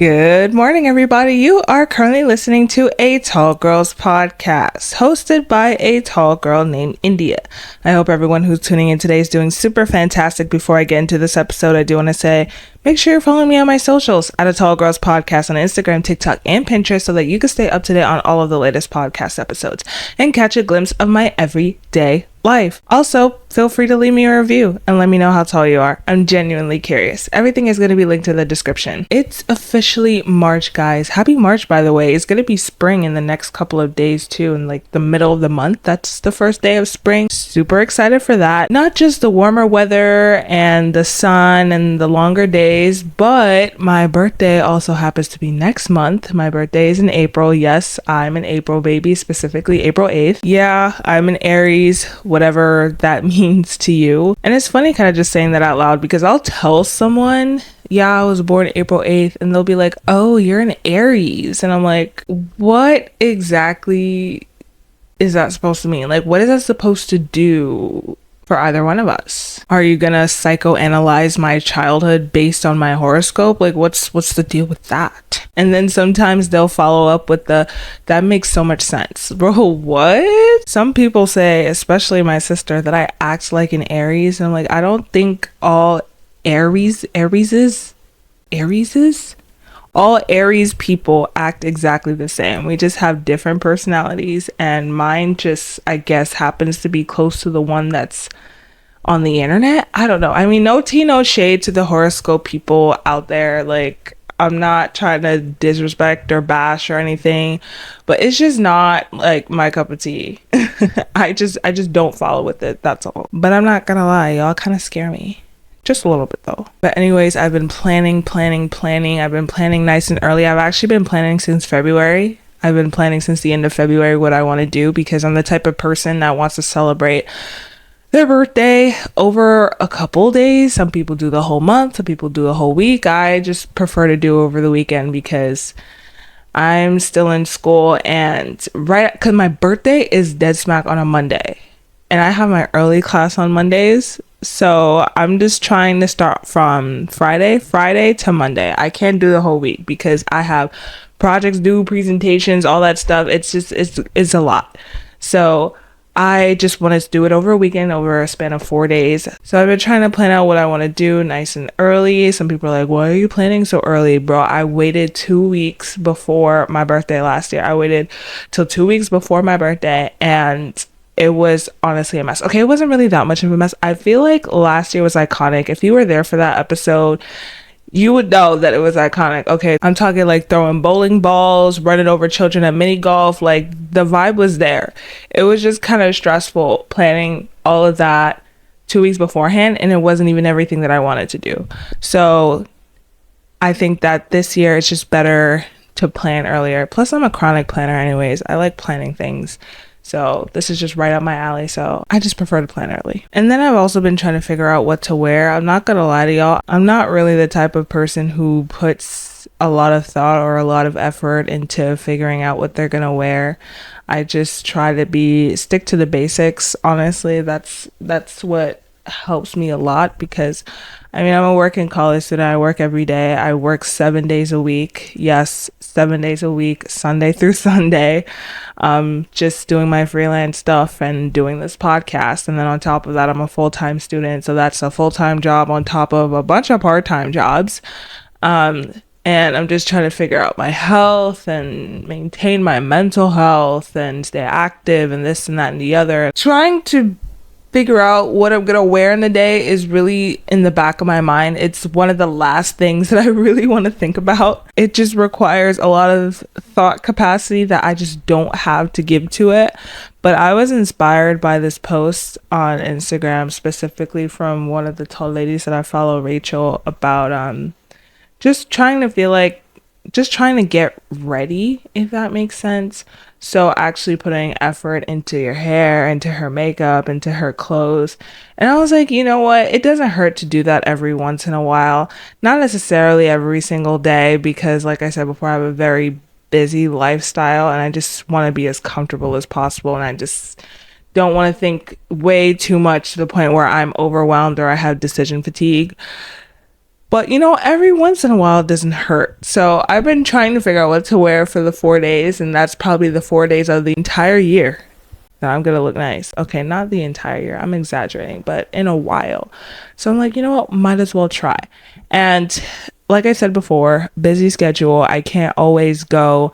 Good morning, everybody. You are currently listening to a Tall Girls podcast hosted by a tall girl named India. I hope everyone who's tuning in today is doing super fantastic. Before I get into this episode, I do want to say, make sure you're following me on my socials at a Tall Girls podcast on Instagram, TikTok, and Pinterest so that you can stay up to date on all of the latest podcast episodes and catch a glimpse of my everyday life. Also, feel free to leave me a review and let me know how tall you are. I'm genuinely curious. Everything is going to be linked in the description. It's officially March, guys. Happy March, by the way. It's going to be spring in the next couple of days too, in like the middle of the month. That's the first day of spring. Super excited for that. Not just the warmer weather and the sun and the longer days, but my birthday also happens to be next month. My birthday is in April. Yes, I'm an April baby, specifically April 8th. Yeah, I'm an Aries, whatever that means to you. And it's funny kind of just saying that out loud because I'll tell someone, yeah, I was born April 8th, and they'll be like, oh, you're an Aries. And I'm like, what exactly is that supposed to mean? Like, what is that supposed to do for either one of us? Are you gonna psychoanalyze my childhood based on my horoscope? Like, what's the deal with that? And then sometimes they'll follow up with that makes so much sense. Bro, what? Some people say, especially my sister, that I act like an Aries. And I'm like, I don't think all Aries all Aries people act exactly the same. We just have different personalities, and mine just, I guess, happens to be close to the one that's on the internet. I don't know. I mean, no tea, no shade to the horoscope people out there. Like, I'm not trying to disrespect or bash or anything, but it's just not like my cup of tea. I just don't follow with it. That's all. But I'm not gonna lie, y'all kind of scare me. Just a little bit though. But anyways, I've been planning. I've been planning nice and early. I've actually been planning since February. I've been planning since the end of February what I want to do because I'm the type of person that wants to celebrate their birthday over a couple days. Some people do the whole month. Some people do a whole week. I just prefer to do over the weekend because I'm still in school, and because my birthday is dead smack on a Monday and I have my early class on Mondays. So I'm just trying to start from Friday to Monday. I can't do the whole week because I have projects due, presentations, all that stuff. It's a lot. So I just wanted to do it over a weekend, over a span of 4 days. So I've been trying to plan out what I want to do nice and early. Some people are like, why are you planning so early? Bro, I waited 2 weeks before my birthday last year. I waited till 2 weeks before my birthday, and it was honestly a mess. Okay, it wasn't really that much of a mess. I feel like last year was iconic. If you were there for that episode, you would know that it was iconic. Okay, I'm talking like throwing bowling balls, running over children at mini golf. Like, the vibe was there. It was just kind of stressful planning all of that 2 weeks beforehand, and it wasn't even everything that I wanted to do. So I think that this year it's just better to plan earlier. Plus, I'm a chronic planner anyways. I like planning things. So this is just right up my alley. So I just prefer to plan early. And then I've also been trying to figure out what to wear. I'm not gonna lie to y'all. I'm not really the type of person who puts a lot of thought or a lot of effort into figuring out what they're gonna wear. I just try to stick to the basics. Honestly, that's what helps me a lot because I mean, I'm a working college student. I work every day. I work 7 days a week. Yes, 7 days a week, Sunday through Sunday. Just doing my freelance stuff and doing this podcast. And then on top of that, I'm a full-time student. So that's a full-time job on top of a bunch of part-time jobs. And I'm just trying to figure out my health and maintain my mental health and stay active and this and that and the other. Trying to figure out what I'm gonna wear in the day is really in the back of my mind. It's one of the last things that I really want to think about. It just requires a lot of thought capacity that I just don't have to give to it. But I was inspired by this post on Instagram, specifically from one of the tall ladies that I follow, Rachel, about just trying to get ready, if that makes sense. So actually putting effort into your hair, into her makeup, into her clothes. And I was like, you know what? It doesn't hurt to do that every once in a while. Not necessarily every single day, because like I said before, I have a very busy lifestyle and I just want to be as comfortable as possible. And I just don't want to think way too much to the point where I'm overwhelmed or I have decision fatigue. But every once in a while it doesn't hurt. So I've been trying to figure out what to wear for the 4 days, and that's probably the 4 days of the entire year that I'm gonna look nice. Okay, not the entire year, I'm exaggerating, but in a while. So I'm like, you know what, might as well try. And like I said before, busy schedule, I can't always go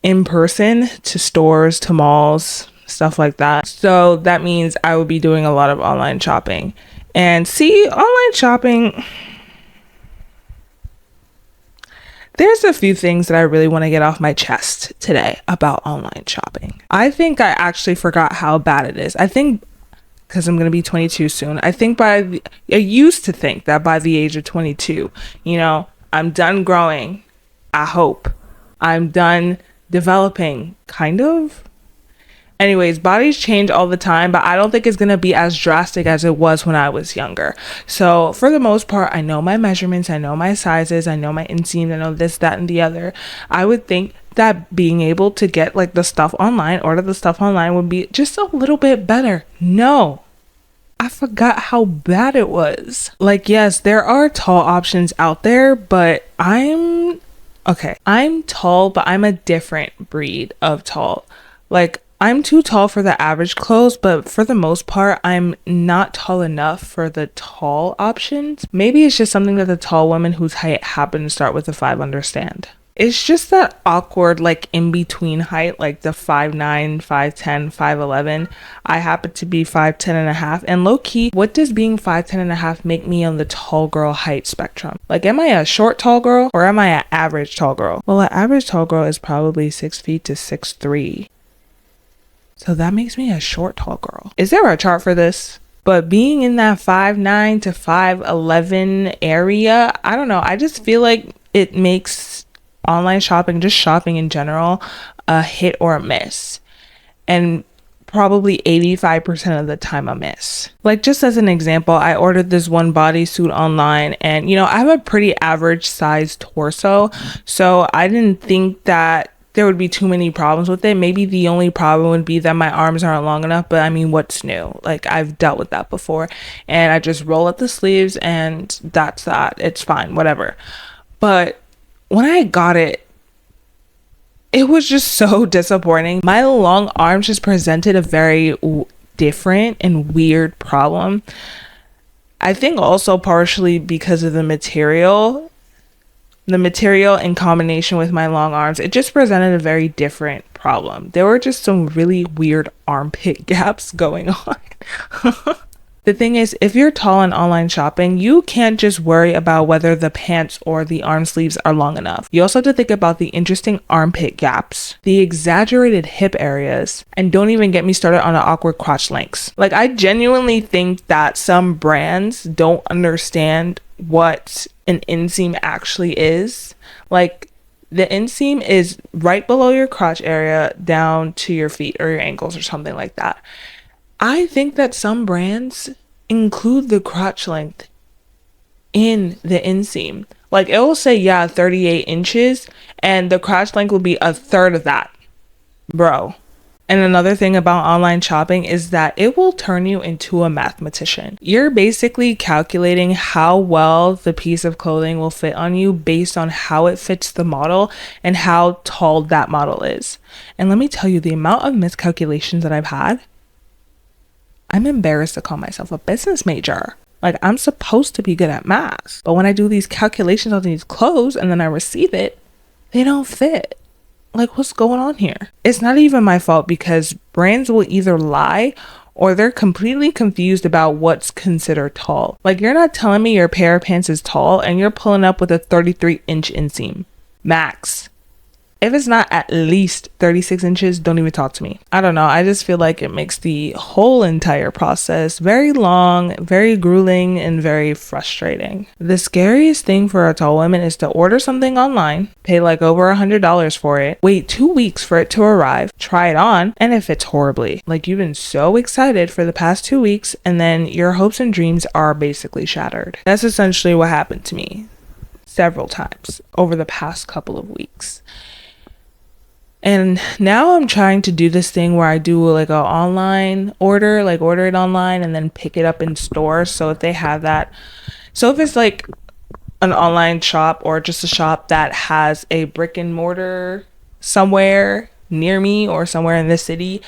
in person to stores, to malls, stuff like that. So that means I would be doing a lot of online shopping. And see, online shopping, there's a few things that I really want to get off my chest today about online shopping. I think I actually forgot how bad it is. I think because I'm going to be 22 soon. I used to think that by the age of 22, I'm done growing. I hope. I'm done developing, kind of. Anyways, bodies change all the time, but I don't think it's going to be as drastic as it was when I was younger. So for the most part, I know my measurements, I know my sizes, I know my inseams, I know this, that, and the other. I would think that being able to get like the stuff online, order the stuff online would be just a little bit better. No, I forgot how bad it was. Like, yes, there are tall options out there, but I'm tall, but I'm a different breed of tall. Like, I'm too tall for the average clothes, but for the most part, I'm not tall enough for the tall options. Maybe it's just something that the tall women whose height happen to start with a 5 understand. It's just that awkward, like, in-between height, like the 5'9", 5'10", 5'11". I happen to be 5'10" and a half. And low-key, what does being 5'10" and a half make me on the tall girl height spectrum? Like, am I a short tall girl or am I an average tall girl? Well, an average tall girl is probably 6 feet to 6'3". So that makes me a short tall girl. Is there a chart for this? But being in that 5'9" to 5'11" area, I don't know. I just feel like it makes online shopping, just shopping in general, a hit or a miss. And probably 85% of the time a miss. Like, just as an example, I ordered this one bodysuit online, and I have a pretty average size torso. So I didn't think that there would be too many problems with it. Maybe the only problem would be that my arms aren't long enough, but I mean, what's new? Like, I've dealt with that before, and I just roll up the sleeves and that's that. It's fine, whatever. But when I got it, it was just so disappointing. My long arms just presented a very different and weird problem. I think also partially because of the material in combination with my long arms, it just presented a very different problem. There were just some really weird armpit gaps going on. The thing is, if you're tall in online shopping, you can't just worry about whether the pants or the arm sleeves are long enough. You also have to think about the interesting armpit gaps, the exaggerated hip areas, and don't even get me started on the awkward crotch lengths. Like, I genuinely think that some brands don't understand what an inseam actually is. Like, the inseam is right below your crotch area down to your feet or your ankles or something like that. I think that some brands include the crotch length in the inseam. Like, it will say, 38 inches, and the crotch length will be a third of that, bro. And another thing about online shopping is that it will turn you into a mathematician. You're basically calculating how well the piece of clothing will fit on you based on how it fits the model and how tall that model is. And let me tell you, the amount of miscalculations that I've had, I'm embarrassed to call myself a business major. Like, I'm supposed to be good at math. But when I do these calculations on these clothes and then I receive it, they don't fit. Like, what's going on here? It's not even my fault, because brands will either lie or they're completely confused about what's considered tall. Like, you're not telling me your pair of pants is tall and you're pulling up with a 33-inch inseam. Max. If it's not at least 36 inches, don't even talk to me. I don't know. I just feel like it makes the whole entire process very long, very grueling, and very frustrating. The scariest thing for a tall woman is to order something online, pay like over $100 for it, wait 2 weeks for it to arrive, try it on, and it fits horribly. Like, you've been so excited for the past 2 weeks, and then your hopes and dreams are basically shattered. That's essentially what happened to me several times over the past couple of weeks. And now I'm trying to do this thing where I do like an online order, like order it online and then pick it up in stores. So if they have that, so if it's like an online shop or just a shop that has a brick and mortar somewhere near me or somewhere in this city,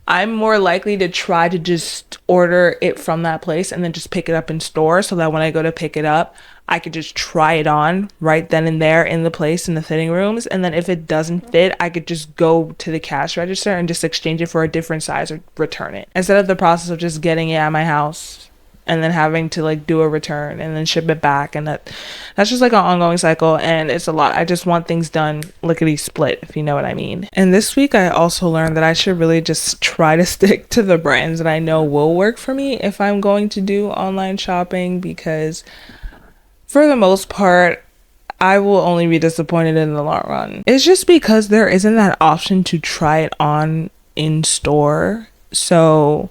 I'm more likely to try to just order it from that place and then just pick it up in store, so that when I go to pick it up, I could just try it on right then and there in the place in the fitting rooms. And then if it doesn't fit, I could just go to the cash register and just exchange it for a different size or return it, instead of the process of just getting it at my house and then having to like do a return and then ship it back. And that's just like an ongoing cycle, and it's a lot. I just want things done lickety split, if you know what I mean. And this week I also learned that I should really just try to stick to the brands that I know will work for me if I'm going to do online shopping, because for the most part I will only be disappointed in the long run. It's just because there isn't that option to try it on in store. So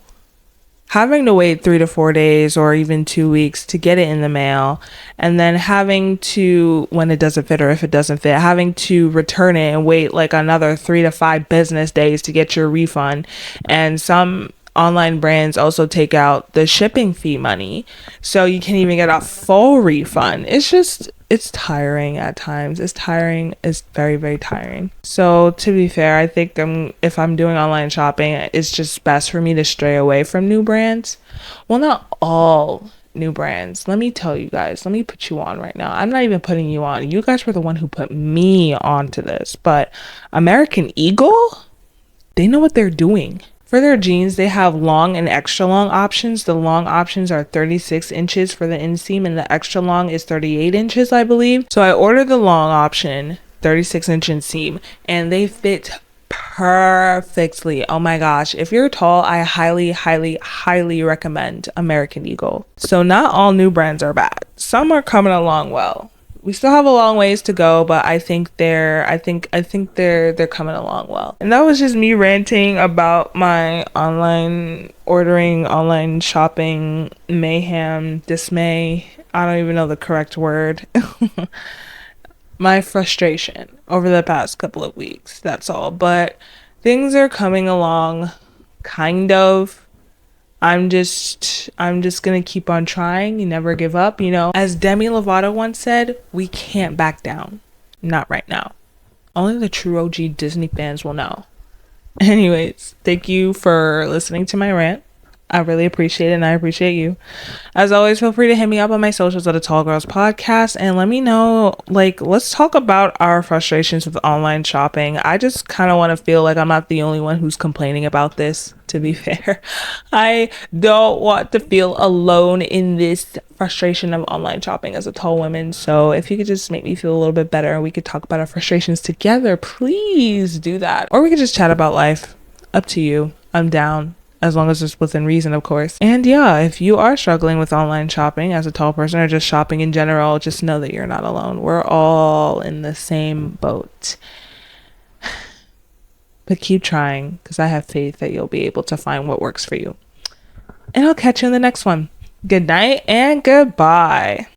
having to wait 3 to 4 days or even 2 weeks to get it in the mail, and then having to, when it doesn't fit or if it doesn't fit, having to return it and wait like another 3 to 5 business days to get your refund. And some online brands also take out the shipping fee money, so you can't even get a full refund. It's tiring at times. It's tiring. It's very, very tiring. So to be fair, I think if I'm doing online shopping, it's just best for me to stray away from new brands. Well, not all new brands. Let me tell you guys, let me put you on right now. I'm not even putting you on. You guys were the one who put me onto this. But American Eagle, they know what they're doing. For their jeans, they have long and extra long options. The long options are 36 inches for the inseam, and the extra long is 38 inches, I believe. So I ordered the long option, 36-inch inseam, and they fit perfectly. Oh my gosh. If you're tall, I highly, highly, highly recommend American Eagle. So not all new brands are bad. Some are coming along well. We still have a long ways to go, but I think they're coming along well. And that was just me ranting about my online ordering, online shopping mayhem, dismay. I don't even know the correct word. My frustration over the past couple of weeks. That's all. But things are coming along, kind of. I'm just gonna keep on trying. You never give up, you know. As Demi Lovato once said, we can't back down. Not right now. Only the true OG Disney fans will know. Anyways, thank you for listening to my rant. I really appreciate it, and I appreciate you. As always, feel free to hit me up on my socials at a Tall Girls Podcast and let me know, like, let's talk about our frustrations with online shopping. I just kind of want to feel like I'm not the only one who's complaining about this, to be fair. I don't want to feel alone in this frustration of online shopping as a tall woman. So if you could just make me feel a little bit better and we could talk about our frustrations together, please do that. Or we could just chat about life. Up to you. I'm down. As long as it's within reason, of course. And yeah, if you are struggling with online shopping as a tall person or just shopping in general, just know that you're not alone. We're all in the same boat. But keep trying, because I have faith that you'll be able to find what works for you. And I'll catch you in the next one. Good night and goodbye.